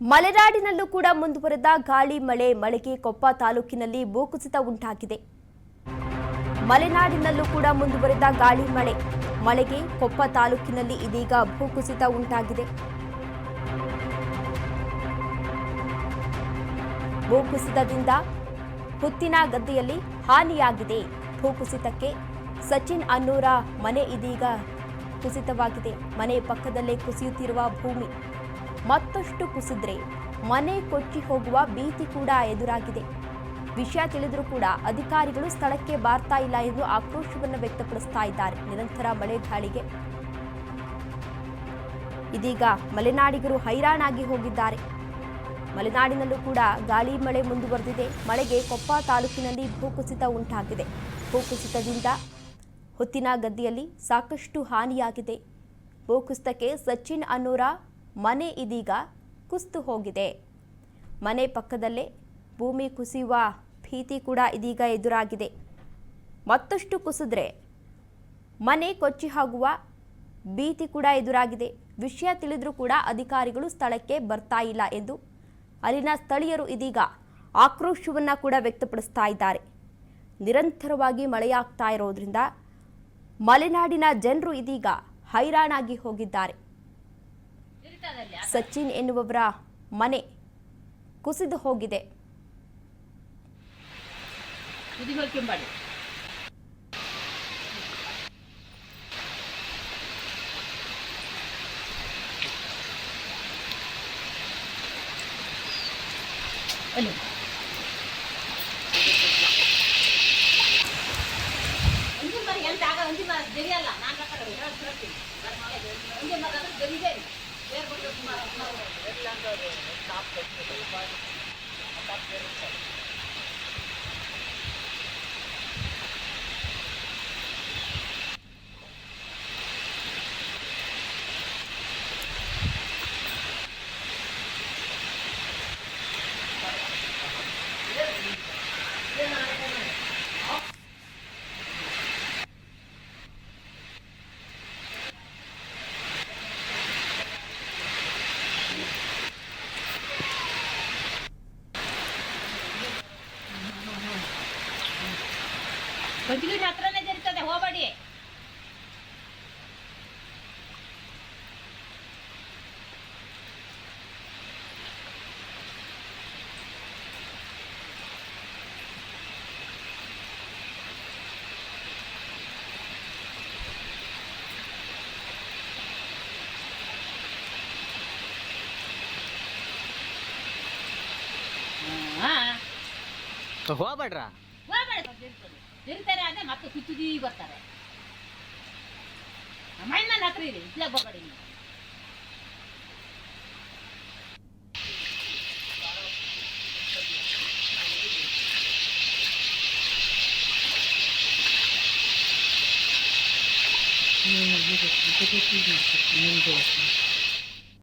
ಮಲೆನಾಡಿನಲ್ಲೂ ಕೂಡ ಮುಂದುವರೆದ ಗಾಳಿ ಮಳೆಗೆ ಕೊಪ್ಪ ತಾಲೂಕಿನಲ್ಲಿ ಭೂಕುಸಿತ ಉಂಟಾಗಿದೆ. ಮಲೆನಾಡಿನಲ್ಲೂ ಕೂಡ ಮುಂದುವರೆದ ಗಾಳಿ ಮಳೆಗೆ ಕೊಪ್ಪ ತಾಲೂಕಿನಲ್ಲಿ ಇದೀಗ ಭೂಕುಸಿತ ಉಂಟಾಗಿದೆ. ಭೂಕುಸಿತದಿಂದ ಹುತ್ತಿನ ಗದ್ದೆಯಲ್ಲಿ ಹಾನಿಯಾಗಿದೆ. ಭೂಕುಸಿತಕ್ಕೆ ಸಚಿನ್ ಅನ್ನೂರ ಮನೆ ಇದೀಗ ಕುಸಿತವಾಗಿದೆ. ಮನೆ ಪಕ್ಕದಲ್ಲೇ ಕುಸಿಯುತ್ತಿರುವ ಭೂಮಿ ಮತ್ತಷ್ಟು ಕುಸಿದ್ರೆ ಮನೆ ಕೊಚ್ಚಿ ಹೋಗುವ ಭೀತಿ ಕೂಡ ಎದುರಾಗಿದೆ. ವಿಷಯ ತಿಳಿದರೂ ಕೂಡ ಅಧಿಕಾರಿಗಳು ಸ್ಥಳಕ್ಕೆ ಬರ್ತಾ ಇಲ್ಲ ಎಂದು ಆಕ್ರೋಶವನ್ನು ವ್ಯಕ್ತಪಡಿಸ್ತಾ ಇದ್ದಾರೆ. ನಿರಂತರ ಮಳೆ ಗಾಳಿಗೆ ಇದೀಗ ಮಲೆನಾಡಿಗರು ಹೈರಾಣಾಗಿ ಹೋಗಿದ್ದಾರೆ. ಮಲೆನಾಡಿನಲ್ಲೂ ಕೂಡ ಗಾಳಿ ಮಳೆ ಮುಂದುವರೆದಿದೆ. ಮಳೆಗೆ ಕೊಪ್ಪ ತಾಲೂಕಿನಲ್ಲಿ ಭೂಕುಸಿತ ಉಂಟಾಗಿದೆ. ಭೂಕುಸಿತದಿಂದ ಹುತ್ತಿನ ಗದ್ದೆಯಲ್ಲಿ ಸಾಕಷ್ಟು ಹಾನಿಯಾಗಿದೆ. ಭೂಕುಸಿತಕ್ಕೆ ಸಚಿನ್ ಅನ್ನೂರ ಮನೆ ಇದೀಗ ಕುಸಿದು ಹೋಗಿದೆ. ಮನೆ ಪಕ್ಕದಲ್ಲೇ ಭೂಮಿ ಕುಸಿಯುವ ಭೀತಿ ಕೂಡ ಇದೀಗ ಎದುರಾಗಿದೆ. ಮತ್ತಷ್ಟು ಕುಸಿದ್ರೆ ಮನೆ ಕೊಚ್ಚಿ ಹೋಗುವ ಭೀತಿ ಕೂಡ ಎದುರಾಗಿದೆ. ವಿಷಯ ತಿಳಿದ್ರೂ ಕೂಡ ಅಧಿಕಾರಿಗಳು ಸ್ಥಳಕ್ಕೆ ಬರ್ತಾ ಇಲ್ಲ ಎಂದು ಅಲ್ಲಿನ ಸ್ಥಳೀಯರು ಇದೀಗ ಆಕ್ರೋಶವನ್ನು ಕೂಡ ವ್ಯಕ್ತಪಡಿಸ್ತಾ ಇದ್ದಾರೆ. ನಿರಂತರವಾಗಿ ಮಳೆಯಾಗ್ತಾ ಇರೋದ್ರಿಂದ ಮಲೆನಾಡಿನ ಜನರು ಇದೀಗ ಹೈರಾಣಾಗಿ ಹೋಗಿದ್ದಾರೆ. ಸಚಿನ್ ಎನ್ನುವವರ ಮನೆ ಕುಸಿದು ಹೋಗಿದೆ. ಗಂಜಿಗಿಡ ಹತ್ರನೇ ಇರ್ತದೆ, ಹೋಗಬೇಡಿ. ಹೋಗ್ಬೇಡ್ರ ತಿರ್ತಾರೆ ಅದೇ ಮತ್ತೆ ಸುತ್ತಿದಿ ಬರ್ತಾರೆ. ಮೈನ ಹತ್ರ ಇದೆ, ಇಟ್ಲೇ ಹೋಗಬೇಡಿ ನೀವು.